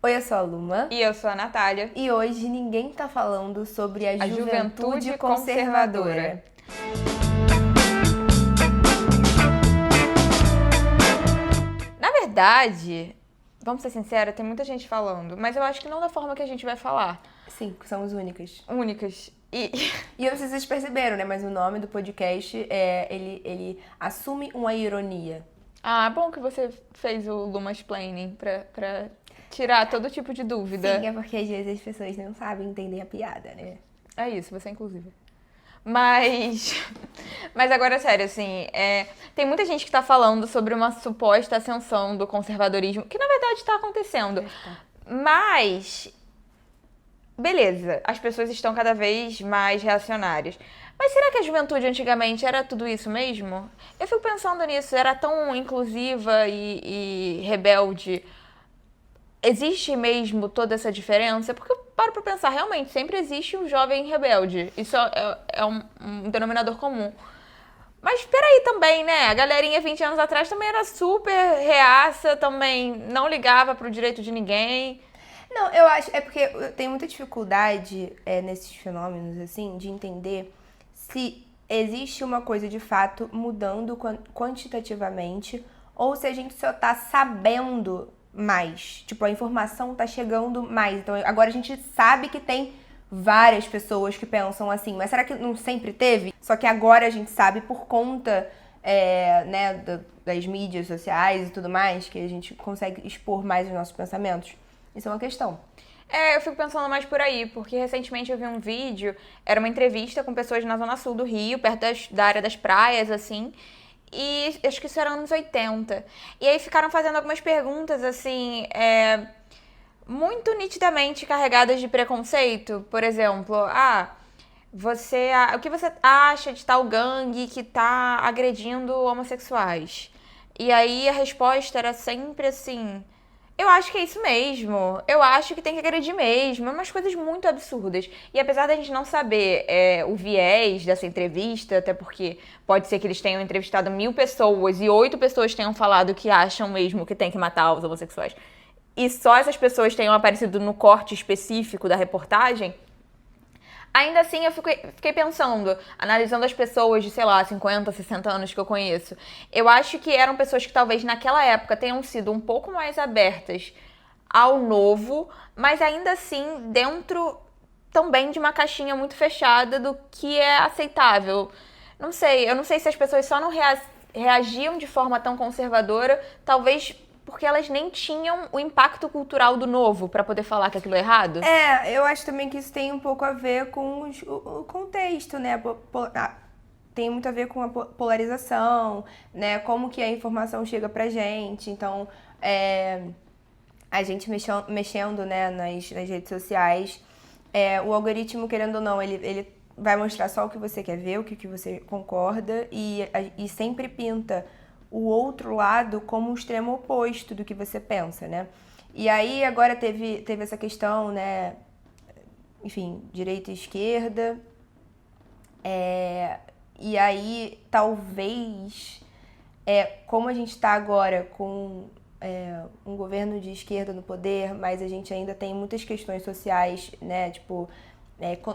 Oi, eu sou a Luma E eu sou a Natália. e hoje ninguém tá falando sobre a A juventude juventude conservadora. conservadora. Na verdade, vamos ser sinceros, tem muita gente falando, mas eu acho que não da forma que a gente vai falar. Sim, somos únicas. Únicas. E E eu não sei se vocês perceberam, né? Mas o nome do podcast ele assume uma ironia. bom que você fez o Lumasplaining pra tirar todo tipo de dúvida. Sim, é porque às vezes as pessoas não sabem entender a piada, né? É isso, você inclusive. Mas, mas agora, sério, assim, tem muita gente que tá falando sobre uma suposta ascensão do conservadorismo, que na verdade tá acontecendo. Mas, beleza, as pessoas estão cada vez mais reacionárias. Mas será que a juventude antigamente era tudo isso mesmo? Eu fico pensando nisso, era tão inclusiva e rebelde. Existe mesmo toda essa diferença? Porque eu paro pra pensar, realmente, sempre existe um jovem rebelde. Isso é um denominador comum. Mas peraí também, né? A galerinha 20 anos atrás também era super reaça, também não ligava pro direito de ninguém. Não, eu acho. É porque eu tenho muita dificuldade nesses fenômenos, assim, de entender se existe uma coisa de fato mudando quantitativamente ou se a gente só tá sabendo mais. Tipo, a informação tá chegando mais. Então, agora a gente sabe que tem várias pessoas que pensam assim, mas será que não sempre teve? Só que agora a gente sabe por conta, né, das mídias sociais e tudo mais, que a gente consegue expor mais os nossos pensamentos. Isso é uma questão. Eu fico pensando mais por aí, porque recentemente eu vi um vídeo, era uma entrevista com pessoas na zona sul do Rio, perto da área das praias, assim, e acho que isso era anos 80. E aí ficaram fazendo algumas perguntas, assim, muito nitidamente carregadas de preconceito. Por exemplo, o que você acha de tal gangue que tá agredindo homossexuais? E aí a resposta era sempre assim: eu acho que é isso mesmo. Eu acho que tem que agredir mesmo. É umas coisas muito absurdas. E apesar da gente não saber o viés dessa entrevista, até porque pode ser que eles tenham entrevistado 1000 pessoas e 8 pessoas tenham falado que acham mesmo que tem que matar os homossexuais, e só essas pessoas tenham aparecido no corte específico da reportagem, ainda assim eu fiquei pensando, analisando as pessoas de, sei lá, 50, 60 anos que eu conheço. Eu acho que eram pessoas que talvez naquela época tenham sido um pouco mais abertas ao novo, mas ainda assim dentro também de uma caixinha muito fechada do que é aceitável. Não sei, eu não sei se as pessoas só não reagiam de forma tão conservadora, talvez porque elas nem tinham o impacto cultural do novo pra poder falar que aquilo é errado. Eu acho também que isso tem um pouco a ver com o contexto, né? Tem muito a ver com a polarização, né? Como que a informação chega pra gente. Então, a gente mexendo, né, nas redes sociais, o algoritmo, querendo ou não, ele vai mostrar só o que você quer ver, o que você concorda e sempre pinta o outro lado como o extremo oposto do que você pensa, né? E aí agora teve essa questão, né? Enfim, direita e esquerda. E aí talvez, como a gente está agora com um governo de esquerda no poder, mas a gente ainda tem muitas questões sociais, né? Tipo,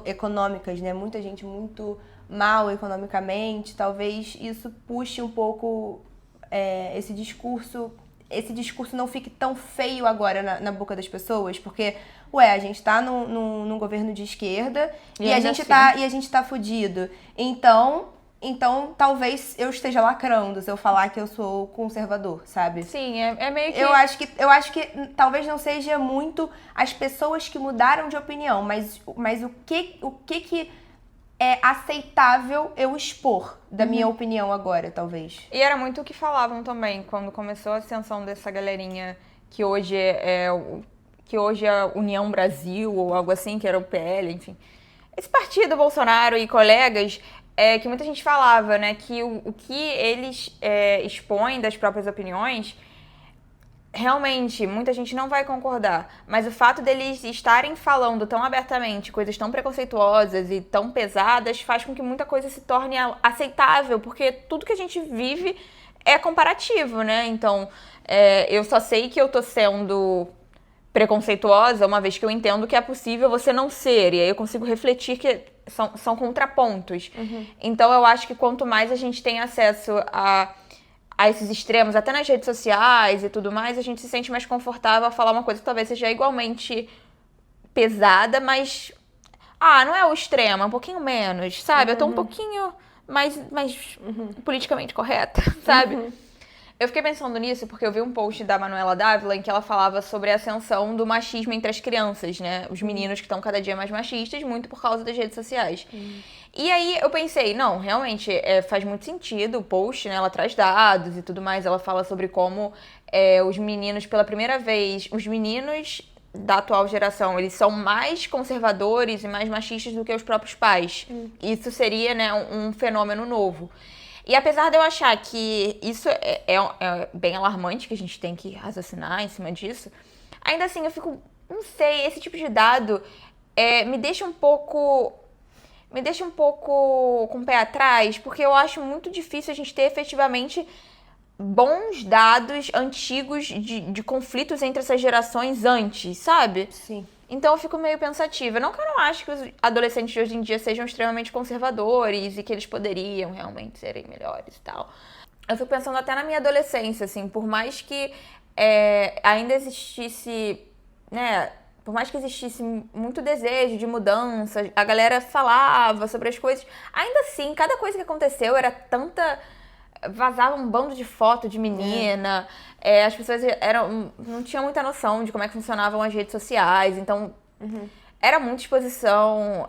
econômicas, né? Muita gente muito mal economicamente. Talvez isso puxe um pouco esse discurso não fique tão feio agora na boca das pessoas, porque, a gente tá num governo de esquerda e a gente tá fudido. Então, talvez eu esteja lacrando se eu falar que eu sou conservador, sabe? Sim, é meio que... Eu acho que talvez não seja muito as pessoas que mudaram de opinião, mas o que é aceitável eu expor da minha opinião agora, talvez. E era muito o que falavam também, quando começou a ascensão dessa galerinha que hoje que hoje é a União Brasil, ou algo assim, que era o PL, enfim. Esse partido, Bolsonaro e colegas, que muita gente falava, né, que o que eles expõem das próprias opiniões, realmente, muita gente não vai concordar, mas o fato deles estarem falando tão abertamente coisas tão preconceituosas e tão pesadas faz com que muita coisa se torne aceitável, porque tudo que a gente vive é comparativo, né? Então, eu só sei que eu tô sendo preconceituosa, uma vez que eu entendo que é possível você não ser, e aí eu consigo refletir que são contrapontos. Então eu acho que quanto mais a gente tem acesso a esses extremos, até nas redes sociais e tudo mais, a gente se sente mais confortável a falar uma coisa que talvez seja igualmente pesada, mas não é o extremo, é um pouquinho menos, sabe? Eu tô um pouquinho mais politicamente correta, sabe? Eu fiquei pensando nisso porque eu vi um post da Manuela Dávila em que ela falava sobre a ascensão do machismo entre as crianças, né? Os meninos que estão cada dia mais machistas, muito por causa das redes sociais. E aí eu pensei, não, realmente faz muito sentido o post, né? Ela traz dados e tudo mais. Ela fala sobre como os meninos, pela primeira vez, os meninos da atual geração, eles são mais conservadores e mais machistas do que os próprios pais. Isso seria, né, um fenômeno novo. E apesar de eu achar que isso é bem alarmante, que a gente tem que raciocinar em cima disso, ainda assim eu fico, não sei, esse tipo de dado me deixa um pouco com o pé atrás, porque eu acho muito difícil a gente ter efetivamente bons dados antigos de conflitos entre essas gerações antes, sabe? Sim. Então eu fico meio pensativa. Não que eu não acho que os adolescentes de hoje em dia sejam extremamente conservadores e que eles poderiam realmente serem melhores e tal. Eu fico pensando até na minha adolescência, assim, por mais que ainda existisse, né, por mais que existisse muito desejo de mudança, a galera falava sobre as coisas, ainda assim, cada coisa que aconteceu era tanta... Vazava um bando de foto de menina, as pessoas não tinham muita noção de como é que funcionavam as redes sociais, então era muita exposição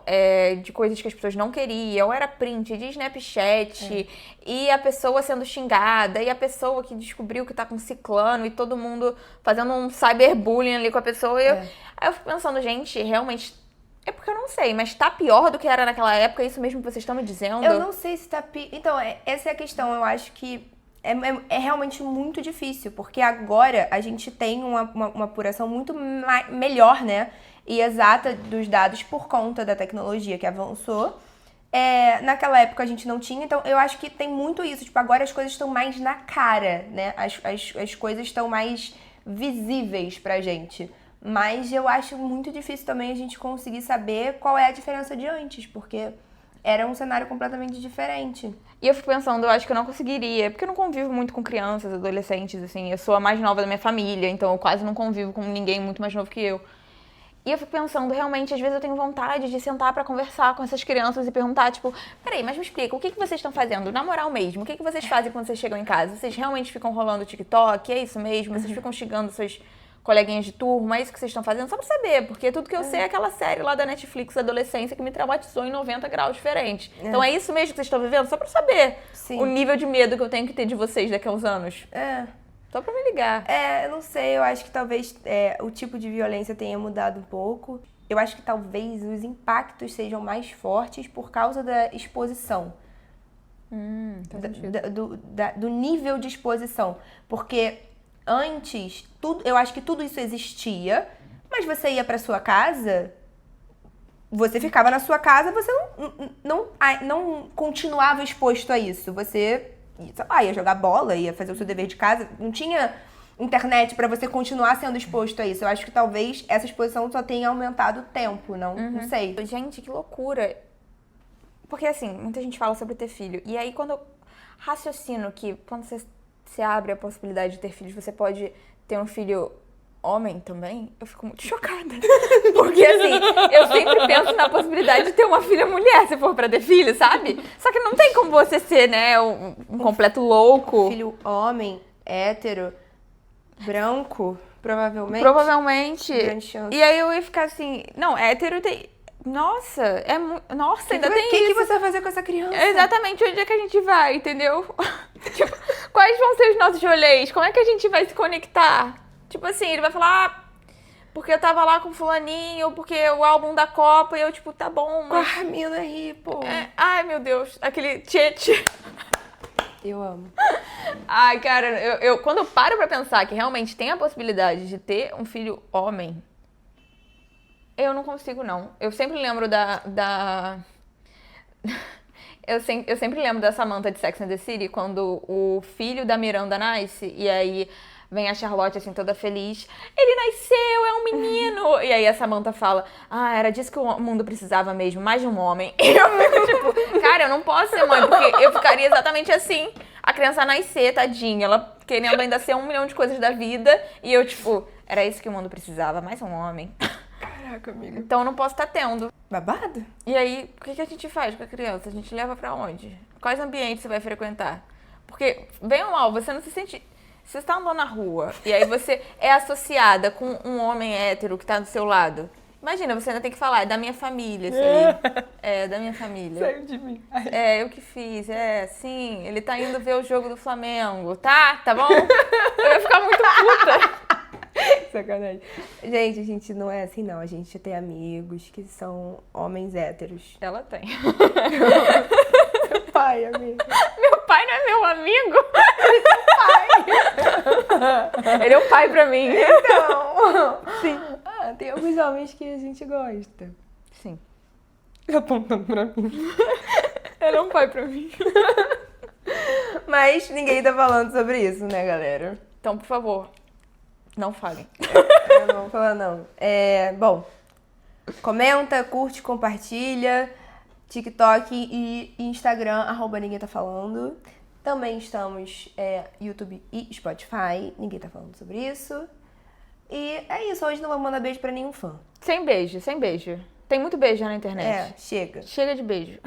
de coisas que as pessoas não queriam, era print de Snapchat, e a pessoa sendo xingada, e a pessoa que descobriu que tá com ciclano, e todo mundo fazendo um cyberbullying ali com a pessoa, aí eu fico pensando, gente, realmente... É porque eu não sei, mas tá pior do que era naquela época, é isso mesmo que vocês estão me dizendo? Eu não sei se tá pior. Então, essa é a questão. Eu acho que é realmente muito difícil, porque agora a gente tem uma apuração muito melhor, né? E exata dos dados por conta da tecnologia que avançou. Naquela época a gente não tinha, então eu acho que tem muito isso. Tipo, agora as coisas estão mais na cara, né? As coisas estão mais visíveis pra gente. Mas eu acho muito difícil também a gente conseguir saber qual é a diferença de antes, porque era um cenário completamente diferente. E eu fico pensando, eu acho que eu não conseguiria, porque eu não convivo muito com crianças, adolescentes, assim, eu sou a mais nova da minha família, então eu quase não convivo com ninguém muito mais novo que eu. E eu fico pensando, realmente, às vezes eu tenho vontade de sentar pra conversar com essas crianças e perguntar, tipo, peraí, mas me explica, o que vocês estão fazendo? Na moral mesmo, o que vocês fazem quando vocês chegam em casa? Vocês realmente ficam rolando TikTok? É isso mesmo? Vocês ficam xingando suas coleguinhas de turma, é isso que vocês estão fazendo? Só pra saber, porque tudo que eu sei é aquela série lá da Netflix, Adolescência, que me traumatizou em 90 graus diferentes. Então é isso mesmo que vocês estão vivendo? Só pra saber o nível de medo que eu tenho que ter de vocês daqui a uns anos. Só pra me ligar. Eu não sei, eu acho que talvez o tipo de violência tenha mudado um pouco. Eu acho que talvez os impactos sejam mais fortes por causa da exposição. Do nível de exposição. Porque antes, eu acho que tudo isso existia, mas você ia pra sua casa, você ficava na sua casa, você não continuava exposto a isso. Você ia jogar bola, ia fazer o seu dever de casa, não tinha internet pra você continuar sendo exposto a isso. Eu acho que talvez essa exposição só tenha aumentado o tempo, não sei. Gente, que loucura. Porque assim, muita gente fala sobre ter filho, e aí quando eu raciocino que quando você abre a possibilidade de ter filhos, você pode ter um filho homem também, eu fico muito chocada. Porque, assim, eu sempre penso na possibilidade de ter uma filha mulher, se for pra ter filho, sabe? Só que não tem como você ser, né, um completo louco. Filho homem, hétero, branco, provavelmente. Provavelmente. Grande chance. E aí eu ia ficar assim, não, hétero tem... Nossa, Nossa, ainda tem isso. O que você vai fazer com essa criança? Exatamente, onde é que a gente vai, entendeu? Tipo, quais vão ser os nossos rolês? Como é que a gente vai se conectar? Tipo assim, ele vai falar, porque eu tava lá com fulaninho, porque o álbum da Copa, e eu tipo, tá bom, mas... Com a mina aí, pô. Ai, meu Deus, aquele tchê. Eu amo. Ai, cara, eu quando eu paro pra pensar que realmente tem a possibilidade de ter um filho homem, eu não consigo, não. Eu sempre lembro Eu sempre lembro da Samantha de Sex and the City, quando o filho da Miranda nasce, e aí vem a Charlotte, assim, toda feliz. Ele nasceu, é um menino! E aí a Samantha fala, era disso que o mundo precisava mesmo, mais de um homem. E eu fico tipo, cara, eu não posso ser mãe, porque eu ficaria exatamente assim. A criança nascer, tadinha, ela querendo ainda ser 1 milhão de coisas da vida. E eu, tipo, era isso que o mundo precisava, mais um homem. Caraca, amiga. Então eu não posso estar tendo. Babado? E aí, o que a gente faz com a criança? A gente leva pra onde? Quais ambientes você vai frequentar? Porque, bem ou mal, você não se sente... Se você tá andando na rua e aí você é associada com um homem hétero que tá do seu lado, imagina, você ainda tem que falar, é da minha família, assim. É, da minha família. Saiu de mim. É, eu que fiz, sim, ele tá indo ver o jogo do Flamengo, tá? Tá bom? Eu ia ficar muito puta. Sacanagem. Gente, a gente não é assim, não. A gente tem amigos que são homens héteros. Ela tem. Seu pai, amiga. Meu pai não é meu amigo? Ele é um pai pra mim. Então. Sim. Tem alguns homens que a gente gosta. Sim. Apontando pra mim. Ele é um pai pra mim. Mas ninguém tá falando sobre isso, né, galera? Então, por favor, não falem. Eu não vou falar, não. Bom, comenta, curte, compartilha. TikTok e Instagram, @ninguém tá falando. Também estamos YouTube e Spotify. Ninguém tá falando sobre isso. E é isso. Hoje não vou mandar beijo pra nenhum fã. Sem beijo, sem beijo. Tem muito beijo na internet. Chega. Chega de beijo.